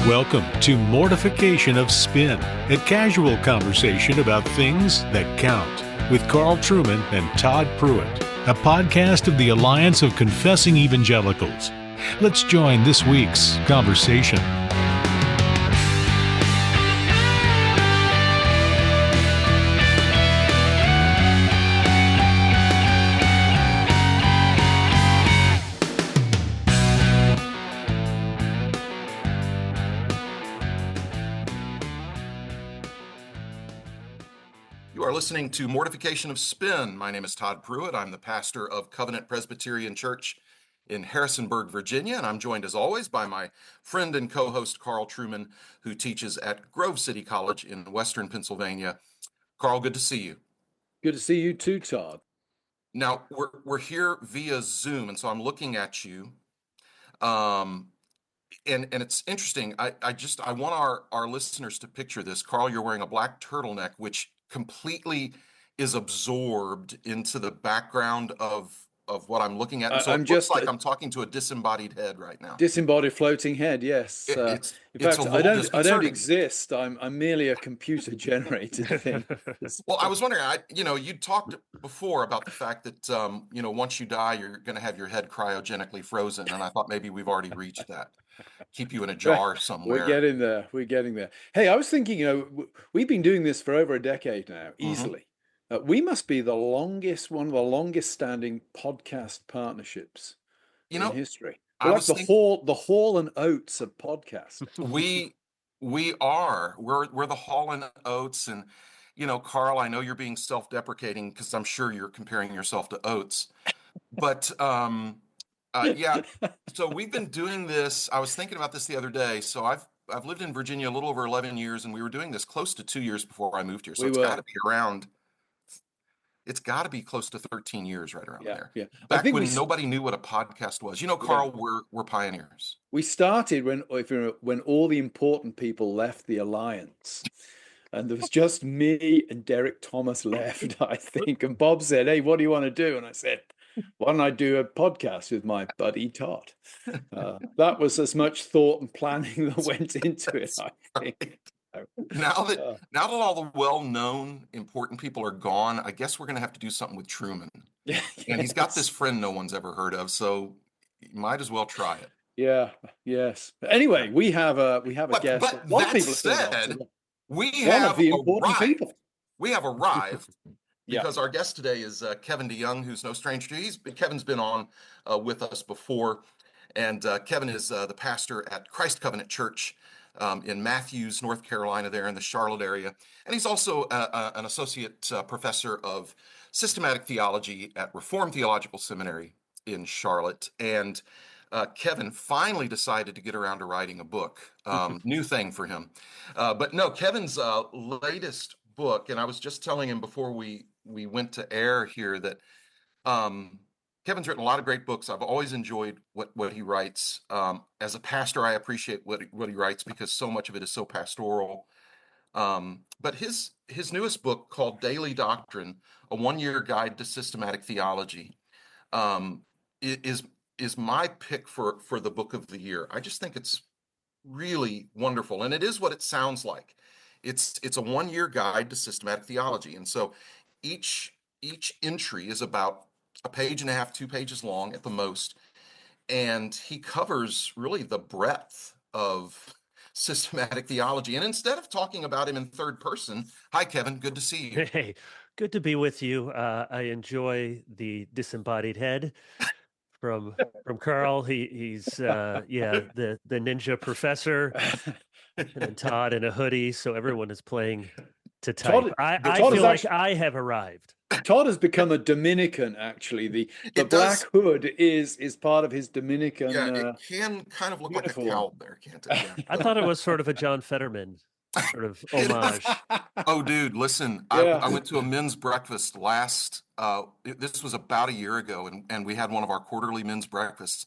Welcome to Mortification of Spin, a casual conversation about things that count, with Carl Trueman and Todd Pruitt, a podcast of the Alliance of Confessing Evangelicals. Let's join this week's conversation. Listening to Mortification of Spin. My name is Todd Pruitt. I'm the pastor of Covenant Presbyterian Church in Harrisonburg, Virginia, and I'm joined as always by my friend and co-host Carl Trueman, who teaches at Grove City College in Western Pennsylvania. Carl, good to see you. Good to see you too, Todd. Now, we're here via Zoom, and so I'm looking at you. And it's interesting. I want our listeners to picture this. Carl, you're wearing a black turtleneck, which completely is absorbed into the background of what I'm looking at. And so it looks like I'm talking to a disembodied head right now. Disembodied floating head, yes. In fact, I don't exist. I'm merely a computer generated thing. Well, I was wondering, you talked before about the fact that once you die, you're going to have your head cryogenically frozen, and I thought maybe we've already reached that. Keep you in a jar somewhere. We're getting there. Hey, I was thinking, we've been doing this for over a decade now, easily. We must be one of the longest standing podcast partnerships in history. We're like the Hall and Oates of podcasts. We are. We're the Hall and Oates, and Carl, I know you're being self-deprecating because I'm sure you're comparing yourself to Oates, but yeah. So we've been doing this. I was thinking about this the other day. So I've lived in Virginia a little over 11 years, and we were doing this close to 2 years before I moved here. So it's got to be around. It's got to be close to 13 years, right around there. Yeah. Back when nobody knew what a podcast was. Carl, we're pioneers. We started when all the important people left the Alliance. And there was just me and Derek Thomas left, I think. And Bob said, "Hey, what do you want to do?" And I said, "Why don't I do a podcast with my buddy Todd?" That was as much thought and planning that went into it, I think. Now that all the well-known important people are gone, I guess we're going to have to do something with Trueman. Yes. And he's got this friend no one's ever heard of, so you might as well try it. Yeah. Yes. Anyway, we have a guest. But that said, we have arrived because our guest today is Kevin DeYoung, who's no stranger to Kevin's been on with us before, and Kevin is the pastor at Christ Covenant Church in Matthews, North Carolina, there in the Charlotte area. And he's also an associate professor of systematic theology at Reformed Theological Seminary in Charlotte. And Kevin finally decided to get around to writing a book, new thing for him. But no, Kevin's latest book, and I was just telling him before we went to air here that Kevin's written a lot of great books. I've always enjoyed what he writes. As a pastor, I appreciate what he writes because so much of it is so pastoral. But his newest book, called Daily Doctrine, a 1-year guide to systematic theology, is my pick for the book of the year. I just think it's really wonderful, and it is what it sounds like. It's a 1-year guide to systematic theology, and so each entry is about a page and a half, 2 pages long at the most, and he covers really the breadth of systematic theology. And instead of talking about him in third person, hi Kevin, good to see you. Hey, good to be with you. I enjoy the disembodied head from Carl. He's the ninja professor, and then Todd in a hoodie, so everyone is playing to type. I feel like I have arrived. Todd has become a Dominican, actually. The black hood is part of his Dominican. Yeah, it can kind of look uniform. Like a cowl there, can't it? Yeah. I thought it was sort of a John Fetterman sort of homage. Oh, dude, listen, I went to a men's breakfast this was about a year ago, and we had one of our quarterly men's breakfasts.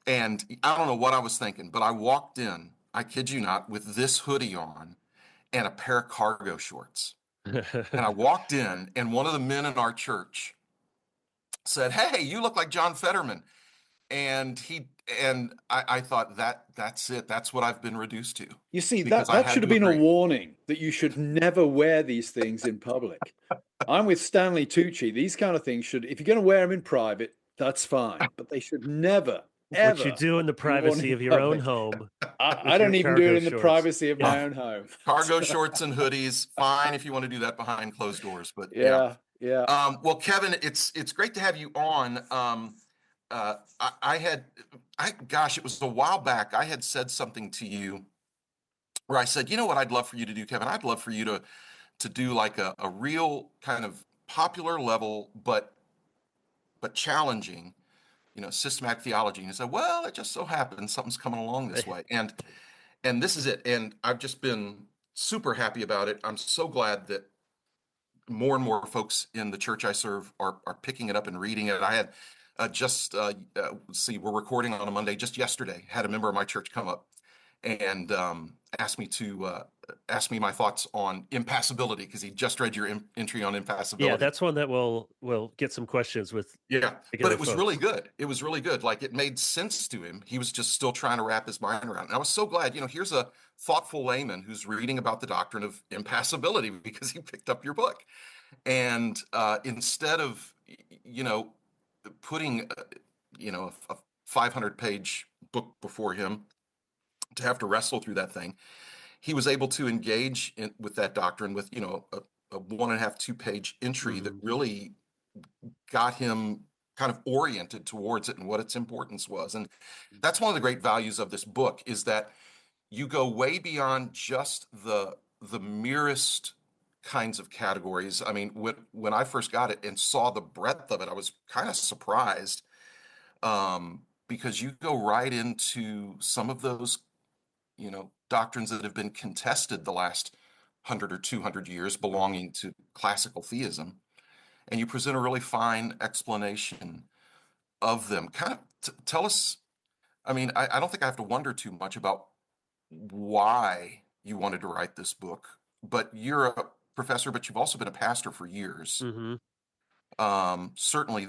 And I don't know what I was thinking, but I walked in, I kid you not, with this hoodie on and a pair of cargo shorts. And I walked in, and one of the men in our church said, "Hey, you look like John Fetterman." And he and I thought that's it. That's what I've been reduced to. You see, Because that I that had should have to been a agree. warning that you should never wear these things in public. I'm with Stanley Tucci. These kind of things should, if you're going to wear them in private, that's fine, but they should never, What you ever do in the be worn privacy in of your own public. home I with your don't even do it cargo in the shorts. privacy of my Yeah. own home. Cargo shorts and hoodies, fine if you want to do that behind closed doors. But yeah. Yeah, yeah. Well, Kevin, it's great to have you on. Gosh, it was a while back. I had said something to you where I said, you know what I'd love for you to do, Kevin? I'd love for you to do like a real kind of popular level, but challenging, systematic theology. And he said, well, it just so happens something's coming along this way. And this is it. And I've just been super happy about it. I'm so glad that more and more folks in the church I serve are picking it up and reading it. I had let's see, we're recording on a Monday. Just yesterday, had a member of my church come up and ask me my thoughts on impassibility, because he just read your entry on Yeah, impassibility. that's one that we'll get some questions with. Yeah, but regular it was folks. really good. It was really good. Like, it made sense to him. He was just still trying to wrap his mind around it. And I was so glad, here's a thoughtful layman who's reading about the doctrine of impassibility because he picked up your book. And instead of, putting, a 500-page book before him to have to wrestle through that thing, he was able to engage with that doctrine with, a 1.5, 2-page entry that really got him kind of oriented towards it and what its importance was. And that's one of the great values of this book, is that you go way beyond just the merest kinds of categories. I mean, when I first got it and saw the breadth of it, I was kind of surprised, because you go right into some of those, doctrines that have been contested the last 100 or 200 years, belonging to classical theism, and you present a really fine explanation of them. Kind of tell us. I mean, I don't think I have to wonder too much about why you wanted to write this book, but you're a professor, but you've also been a pastor for years. Mm-hmm. Certainly,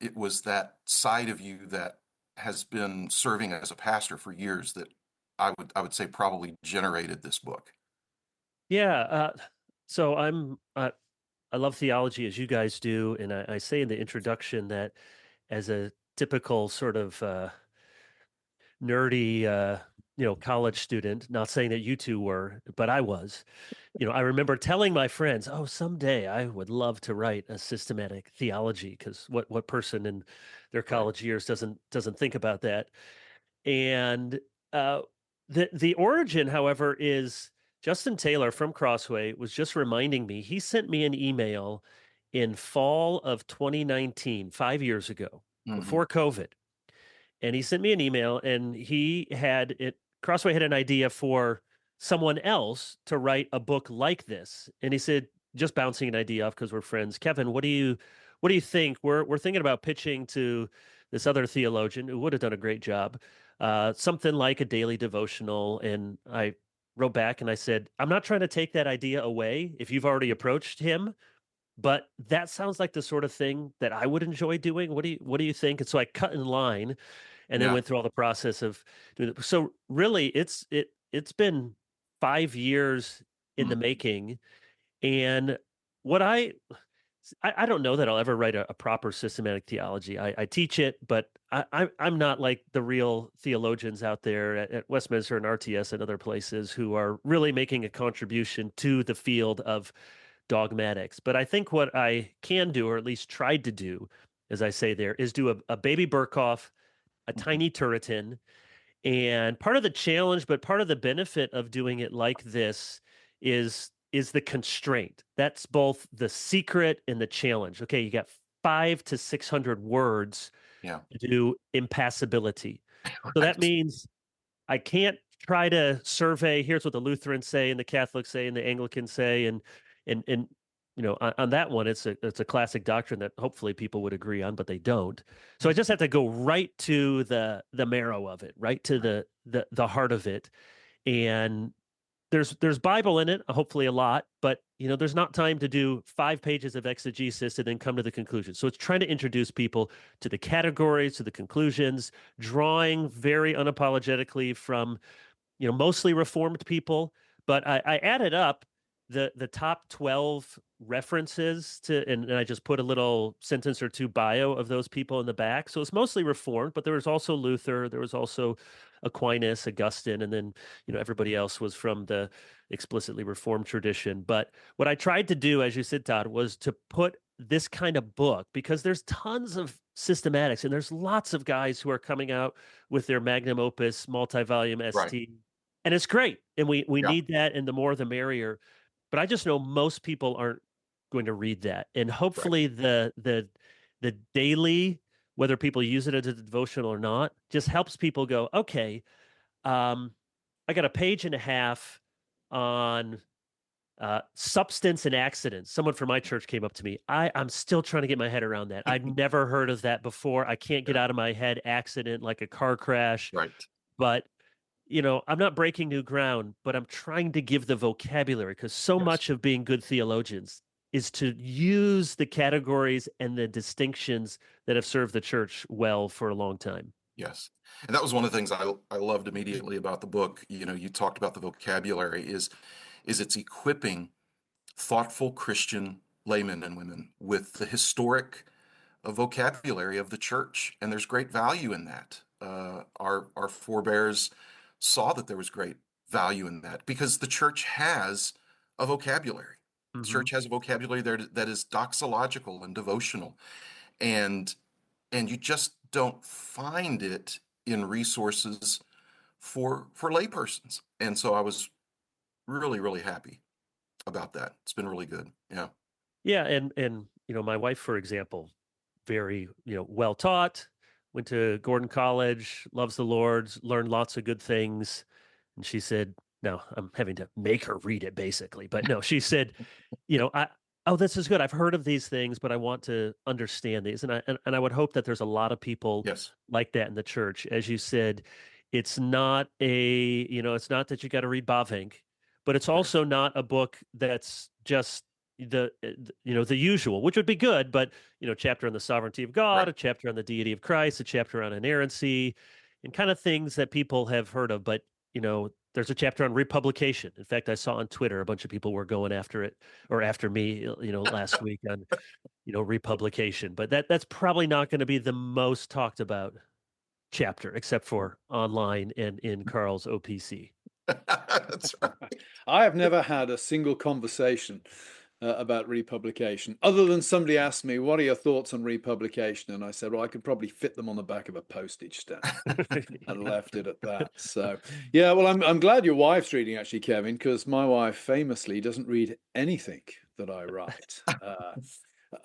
it was that side of you that has been serving as a pastor for years that I would say probably generated this book. Yeah. So I love theology, as you guys do, and I say in the introduction that as a typical sort of nerdy, college student, not saying that you two were, but I was. I remember telling my friends, "Oh, someday I would love to write a systematic theology," because what person in their Right. college years doesn't think about that? And uh, the origin, however, is Justin Taylor from Crossway was just reminding me. He sent me an email in fall of 2019, 5 years ago, Hmm. before COVID, and he sent me an email, and he had it. Crossway had an idea for someone else to write a book like this, and he said, just bouncing an idea off because we're friends. Kevin, what do you think? We're thinking about pitching to this other theologian who would have done a great job, something like a daily devotional. And I wrote back and I said, I'm not trying to take that idea away if you've already approached him, but that sounds like the sort of thing that I would enjoy doing. What do you think? And so I cut in line and then Yeah. went through all the process of doing it. So really, it's been 5 years in the Mm. making, and what I don't know that I'll ever write a proper systematic theology. I teach it, but I'm not like the real theologians out there at Westminster and RTS and other places who are really making a contribution to the field of dogmatics. But I think what I can do, or at least tried to do, as I say there, is do a baby Burkhoff, a tiny Turretin. And part of the challenge, but part of the benefit of doing it like this is the constraint. That's both the secret and the challenge. Okay, you got 500 to 600 words Yeah. to do impassibility. So that Right. means I can't try to survey, here's what the Lutherans say and the Catholics say and the Anglicans say, and on that one it's a classic doctrine that hopefully people would agree on, but they don't. So I just have to go right to the marrow of it, right to the heart of it. And there's Bible in it, hopefully a lot, but there's not time to do 5 pages of exegesis and then come to the conclusion. So it's trying to introduce people to the categories, to the conclusions, drawing very unapologetically from mostly Reformed people. But I added up the top 12 references to, and I just put a little sentence or two bio of those people in the back. So it's mostly Reformed, but there was also Luther, there was also Aquinas, Augustine, and then everybody else was from the explicitly Reformed tradition. But what I tried to do, as you said, Todd, was to put this kind of book, because there's tons of systematics and there's lots of guys who are coming out with their magnum opus multi-volume ST. Right. And it's great. And we Yeah. need that, and the more the merrier. But I just know most people aren't going to read that. And hopefully the daily, whether people use it as a devotional or not, just helps people go, okay, I got a page and a half on substance and accidents. Someone from my church came up to me. I'm still trying to get my head around that. I've never heard of that before. I can't get out of my head accident, like a car crash. Right. But I'm not breaking new ground, but I'm trying to give the vocabulary, because so Yes. much of being good theologians is to use the categories and the distinctions that have served the church well for a long time. Yes. And that was one of the things I loved immediately about the book. You talked about the vocabulary is it's equipping thoughtful Christian laymen and women with the historic vocabulary of the church. And there's great value in that. Our forebears saw that there was great value in that, because the church has a vocabulary. The church has a vocabulary there that is doxological and devotional, and you just don't find it in resources for laypersons. And so I was really, really happy about that. It's been really good. Yeah. Yeah, and my wife, for example, very well taught, went to Gordon College, loves the Lord, learned lots of good things. And she said, no, I'm having to make her read it basically. But no, she said, this is good. I've heard of these things, but I want to understand these. And I would hope that there's a lot of people Yes. like that in the church. As you said, it's not it's not that you got to read Bavinck, but it's also not a book that's just the usual, which would be good, but chapter on the sovereignty of God, Right. a chapter on the deity of Christ, a chapter on inerrancy, and kind of things that people have heard of. But there's a chapter on republication. In fact, I saw on Twitter a bunch of people were going after it, or after me, last week on republication. But that's probably not going to be the most talked about chapter, except for online and in Carl's OPC. That's right. I have never had a single conversation about republication, other than somebody asked me, what are your thoughts on republication? And I said, well, I could probably fit them on the back of a postage stamp, and left it at that. So, yeah, well, I'm glad your wife's reading, actually, Kevin, because my wife famously doesn't read anything that I write,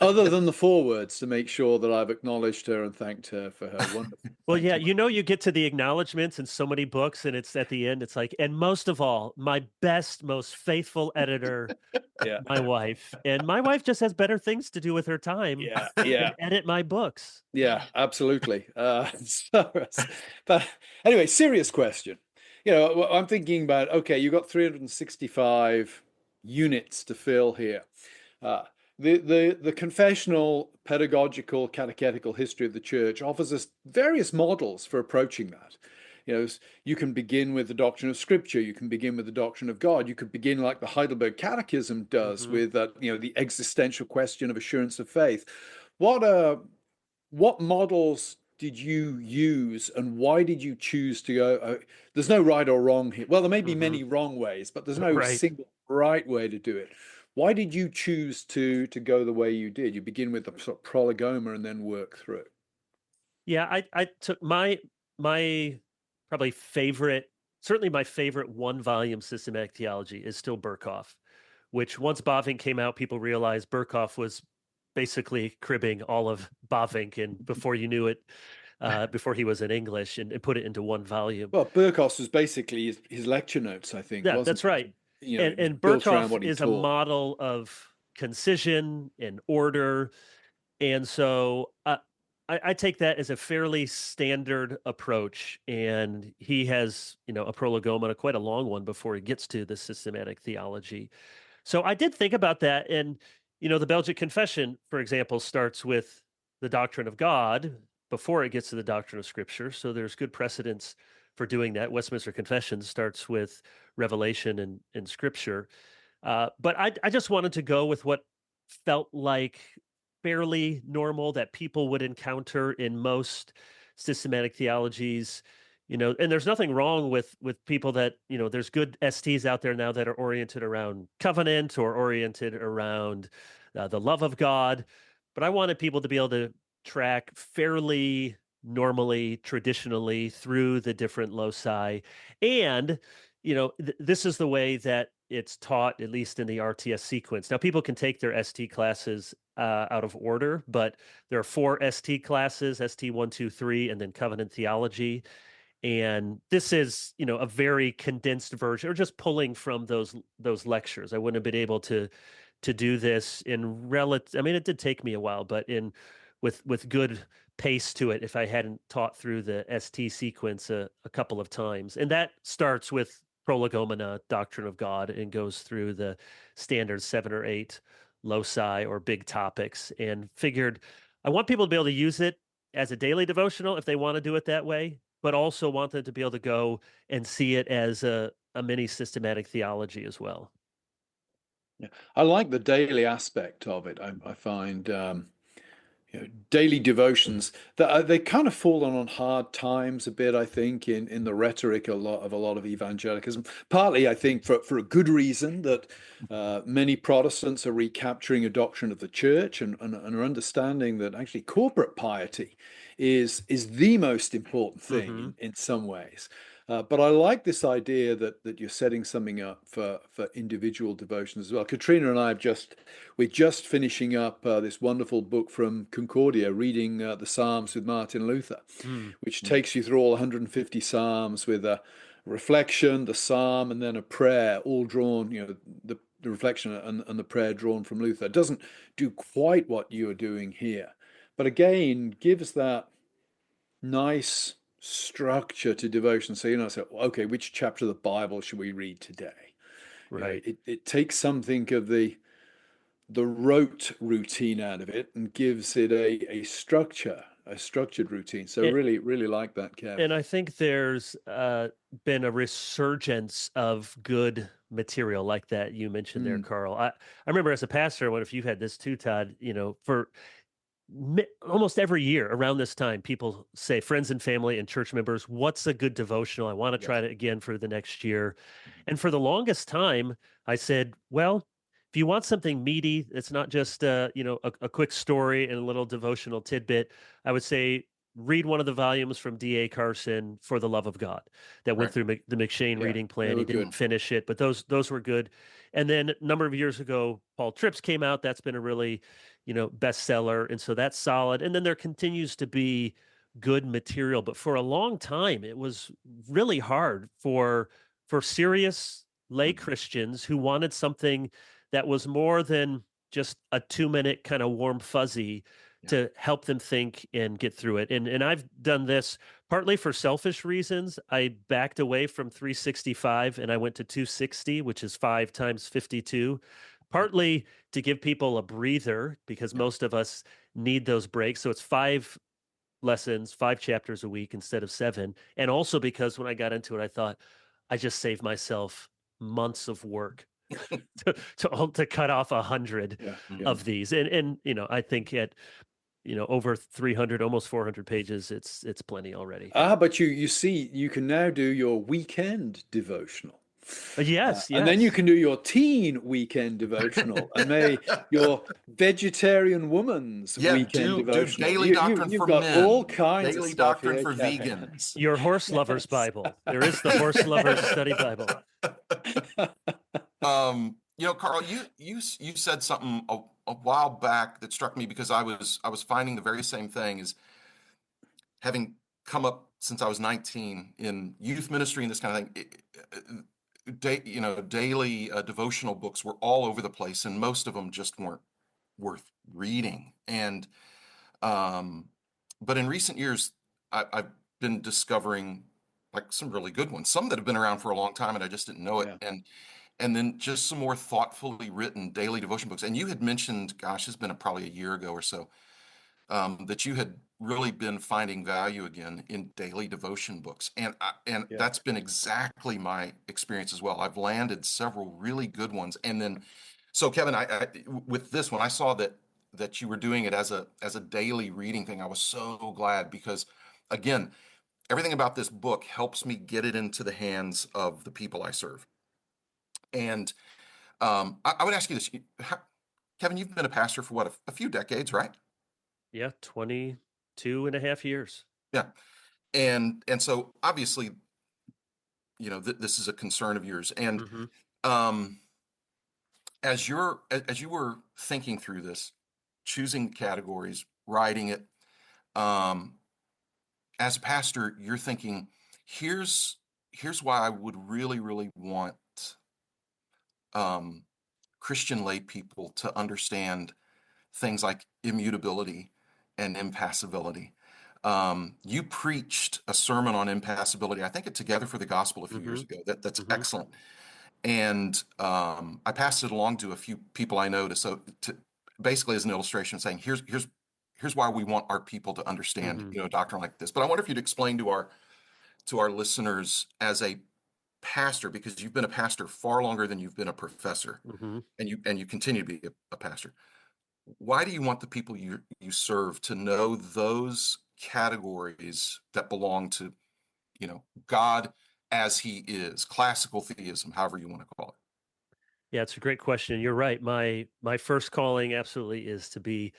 other than the forewords, to make sure that I've acknowledged her and thanked her for her wonderful. Well, yeah, you get to the acknowledgments in so many books, and it's at the end, it's like, and most of all, my best, most faithful editor, my wife. And my wife just has better things to do with her time than edit my books. Yeah, absolutely. But anyway, serious question. I'm thinking about, okay, you've got 365 units to fill here. The confessional, pedagogical, catechetical history of the church offers us various models for approaching that. You can begin with the doctrine of Scripture. You can begin with the doctrine of God. You could begin like the Heidelberg Catechism does with the existential question of assurance of faith. What models did you use, and why did you choose to go? There's no right or wrong here. Well, there may be many wrong ways, but there's no single right way to do it. Why did you choose to go the way you did? You begin with the sort of prolegoma and then work through. Yeah, I took my probably favorite, certainly my favorite one-volume systematic theology is still Berkhoff, which once Bavinck came out, people realized Berkhoff was basically cribbing all of Bavinck, and before you knew it, before he was in English, and put it into one volume. Well, Berkhoff was basically his lecture notes, I think. Yeah, that's right. And Berkhoff is a model of concision and order. And so I take that as a fairly standard approach, and he has, a prolegomena, quite a long one before he gets to the systematic theology. So I did think about that, and the Belgic Confession, for example, starts with the doctrine of God before it gets to the doctrine of Scripture. So there's good precedence for doing that. Westminster Confession starts with revelation and Scripture. But I just wanted to go with what felt like fairly normal that people would encounter in most systematic theologies. And there's nothing wrong with people that, there's good STs out there now that are oriented around covenant or oriented around the love of God. But I wanted people to be able to track fairly normally, traditionally through the different loci. And, this is the way that it's taught, at least in the RTS sequence. Now, people can take their ST classes out of order, but there are 4 ST classes: ST 1, 2, 3, and then Covenant Theology. And this is, a very condensed version, or just pulling from those lectures. I wouldn't have been able to do this in relative. I mean, it did take me a while, but with good pace to it, if I hadn't taught through the ST sequence a couple of times. And that starts with prolegomena, doctrine of God, and goes through the standard 7 or 8 loci or big topics, and figured I want people to be able to use it as a daily devotional if they want to do it that way, but also want them to be able to go and see it as a mini systematic theology as well. Yeah. I like the daily aspect of it. I find daily devotions that they kind of fallen on hard times a bit, I think, in the rhetoric a lot of evangelicalism. Partly, I think, for a good reason, that many Protestants are recapturing a doctrine of the church and are understanding that actually corporate piety is the most important thing in some ways. But I like this idea that you're setting something up for individual devotion as well. Katrina and I we're just finishing up this wonderful book from Concordia, reading the Psalms with Martin Luther, which takes you through all 150 Psalms with a reflection, the Psalm, and then a prayer, all drawn, the reflection and the prayer drawn from Luther. It doesn't do quite what you're doing here, but again, gives that nice structure to devotion. So, say, okay, which chapter of the Bible should we read today? Right. It takes something of the rote routine out of it and gives it a structured routine. So really, really like that, Kev. And I think there's been a resurgence of good material like that you mentioned there, Carl. I remember as a pastor, what if you've had this too, Todd, for almost every year around this time, people say, friends and family and church members, what's a good devotional? I want to try it again for the next year. And for the longest time, I said, well, if you want something meaty, it's not just a quick story and a little devotional tidbit, I would say read one of the volumes from D.A. Carson, For the Love of God, that went through the McShane reading plan. He didn't finish it, but those were good. And then a number of years ago, Paul Tripp's came out. That's been a really, bestseller. And so that's solid. And then there continues to be good material. But for a long time, it was really hard for serious lay Christians who wanted something that was more than just a 2-minute kind of warm fuzzy to help them think and get through it. And I've done this partly for selfish reasons. I backed away from 365 and I went to 260, which is 5 times 52, partly to give people a breather because most of us need those breaks. So it's 5 lessons, 5 chapters a week instead of 7. And also because when I got into it, I thought I just saved myself months of work to cut off 100 of these. And I think at over 300, almost 400 pages, it's plenty already. But you see, you can now do your weekend devotional. Yes. And then you can do your teen weekend devotional, and your vegetarian woman's weekend devotional. Do daily doctrine you've for got men. all kinds daily of stuff doctrine here, for Kevin. vegans. Your horse lover's Bible. There is the horse lover's study Bible. Carl, you said something a while back that struck me because I was finding the very same thing, is having come up since I was 19 in youth ministry and this kind of thing. Daily devotional books were all over the place, and most of them just weren't worth reading. And but in recent years, I've been discovering like some really good ones, some that have been around for a long time and I just didn't know it. Yeah. And then just some more thoughtfully written daily devotion books. And you had mentioned, gosh, it's been probably a year ago or so, that you had really been finding value again in daily devotion books. And Yeah. that's been exactly my experience as well. I've landed several really good ones. And then, so Kevin, with this one, I saw that you were doing it as a daily reading thing. I was so glad because, again, everything about this book helps me get it into the hands of the people I serve. And I would ask you this, Kevin, you've been a pastor for what, a few decades, right? Yeah, 22 and a half years. Yeah. And so obviously, this is a concern of yours. And Mm-hmm. um, as you were thinking through this, choosing categories, writing it, um, as a pastor, you're thinking, here's why I would really, really want um, Christian lay people to understand things like immutability and impassibility. You preached a sermon on impassibility. I think at Together for the Gospel a few Mm-hmm. years ago. That's Mm-hmm. excellent. And I passed it along to a few people I know to basically as an illustration, saying here's why we want our people to understand Mm-hmm. a doctrine like this. But I wonder if you'd explain to our listeners as a pastor, because you've been a pastor far longer than you've been a professor, Mm-hmm. and you continue to be a pastor. Why do you want the people you serve to know those categories that belong to, God as he is, classical theism, however you want to call it? Yeah, it's a great question. You're right. My first calling absolutely is to be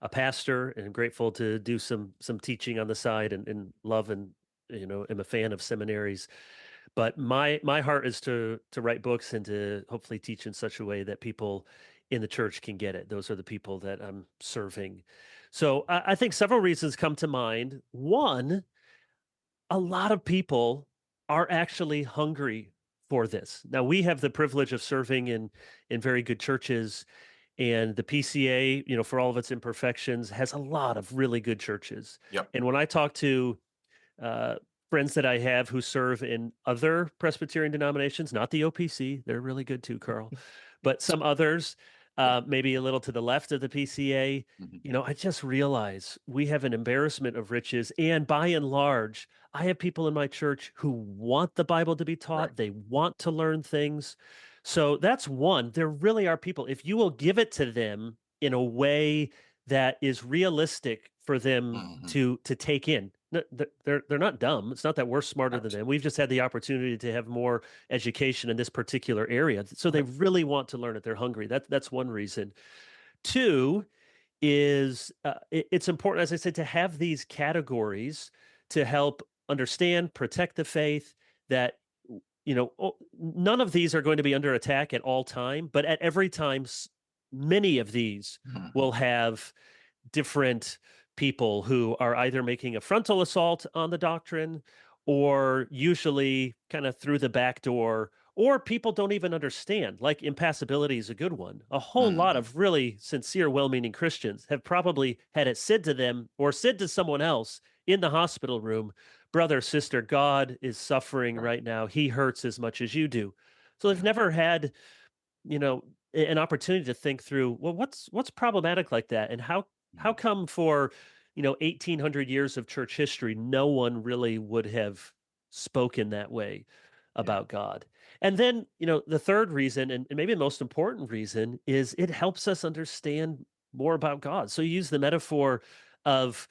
a pastor, and I'm grateful to do some teaching on the side, and love and am a fan of seminaries. But my heart is to write books and to hopefully teach in such a way that people in the church can get it. Those are the people that I'm serving. So I think several reasons come to mind. One, a lot of people are actually hungry for this. Now we have the privilege of serving in very good churches, and the PCA, for all of its imperfections, has a lot of really good churches. Yep. And when I talk to uh, friends that I have who serve in other Presbyterian denominations, not the OPC, they're really good too, Carl, but some others, Yeah. maybe a little to the left of the PCA. Mhm. I just realize we have an embarrassment of riches. And by and large, I have people in my church who want the Bible to be Right. taught. They want to learn things. So that's one. There really are people, if you will give it to them in a way that is realistic for them Mhm. to take in. They're not dumb. It's not that we're smarter than Right. them. We've just had the opportunity to have more education in this particular area. So they Right. really want to learn it. They're hungry. That's one reason. Two is it's important, as I said, to have these categories to help understand, protect the faith. That none of these are going to be under attack at all time, but at every time, many of these will Mhm. have different people who are either making a frontal assault on the doctrine, or usually kind of through the back door, or people don't even understand. Like impassibility is a good one. A whole lot Mhm. of really sincere, well-meaning Christians have probably had it said to them or said to someone else in the hospital room, brother, sister, God is suffering Right. right now. He hurts as much as you do. So they've Yeah. never had an opportunity to think through, well, what's problematic like that, and how Mhm. come for 1800 years of church history no one really would have spoken that way Yeah. about God. And then the third reason, and maybe the most important reason, is it helps us understand more about God. So you use the metaphor of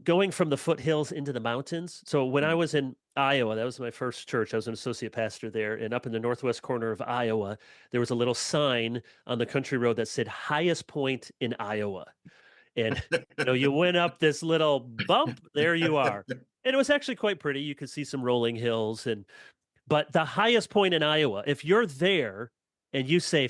going from the foothills into the mountains. So when I Mhm. was in Iowa, that was my first church. I was an associate pastor there, and up in the northwest corner of Iowa, there was a little sign on the country road that said highest point in Iowa. And you went up this little bump, there you are. And it was actually quite pretty. You could see some rolling hills, but the highest point in Iowa, if you're there and you say,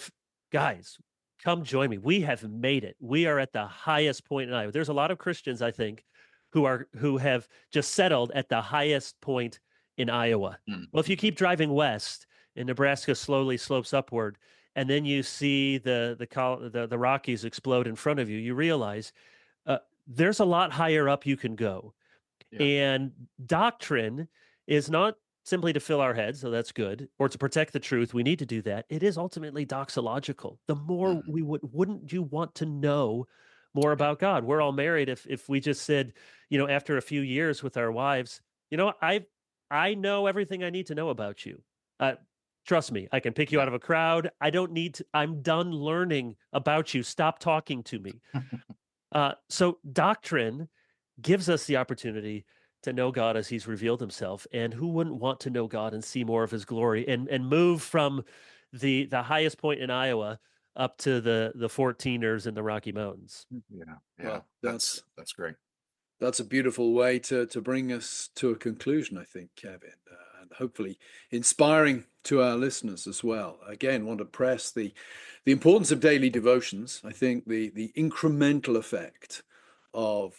guys, come join me, we have made it. We are at the highest point in Iowa. There's a lot of Christians, I think, who have just settled at the highest point in Iowa. Well, if you Mhm. keep driving west and Nebraska slowly slopes upward, and then you see the Rockies explode in front of you, you realize there's a lot higher up you can go. Yeah. And doctrine is not simply to fill our heads, so that's good, or to protect the truth. We need to do that. It is ultimately doxological. The more we wouldn't you want to know more about God? We're all married. If we just said, after a few years with our wives, I know everything I need to know about you. Trust me, I can pick you out of a crowd. I don't need to, I'm done learning about you. Stop talking to me. So doctrine gives us the opportunity to know God as he's revealed himself. And who wouldn't want to know God and see more of his glory and move from the highest point in Iowa up to the 14ers in the Rocky Mountains? Yeah. Well, that's great. That's a beautiful way to bring us to a conclusion, I think, Kevin, and hopefully inspiring to our listeners as well. Again, want to press the importance of daily devotions. I think the incremental effect of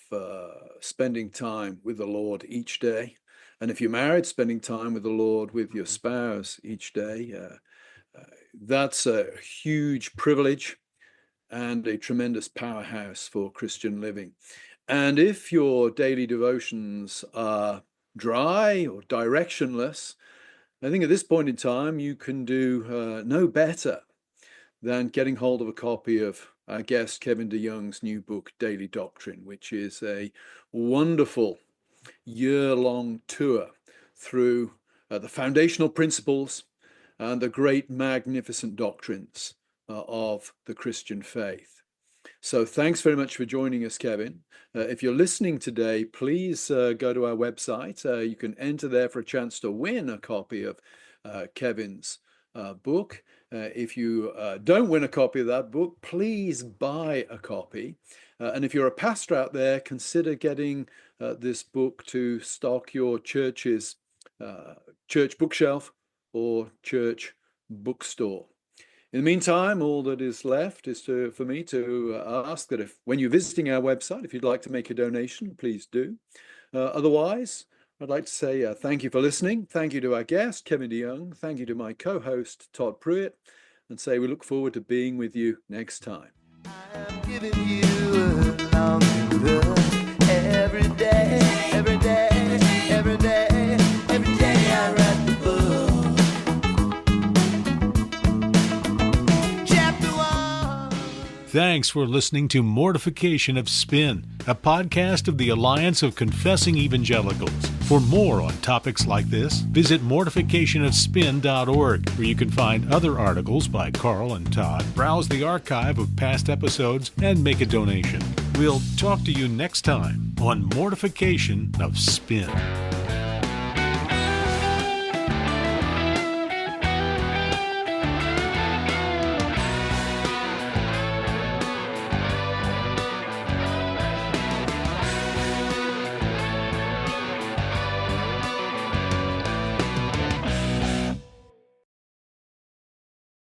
spending time with the Lord each day. And if you're married, spending time with the Lord with your spouse each day. That's a huge privilege and a tremendous powerhouse for Christian living. And if your daily devotions are dry or directionless, I think at this point in time you can do no better than getting hold of a copy of our guest Kevin DeYoung's new book, Daily Doctrine, which is a wonderful year-long tour through the foundational principles and the great, magnificent doctrines of the Christian faith. So thanks very much for joining us, Kevin. If you're listening today, please go to our website. You can enter there for a chance to win a copy of Kevin's book. If you don't win a copy of that book, please buy a copy. And if you're a pastor out there, consider getting this book to stock your church's church bookshelf or church bookstore. In the meantime, all that is left is for me to ask that when you're visiting our website, if you'd like to make a donation, please do. Otherwise, I'd like to say thank you for listening. Thank you to our guest, Kevin DeYoung. Thank you to my co-host, Todd Pruitt. And say we look forward to being with you next time. I'm giving you a long look every day, every day, every day, every day I write the book. Thanks for listening to Mortification of Spin, a podcast of the Alliance of Confessing Evangelicals. For more on topics like this, visit mortificationofspin.org, where you can find other articles by Carl and Todd, browse the archive of past episodes, and make a donation. We'll talk to you next time on Mortification of Spin.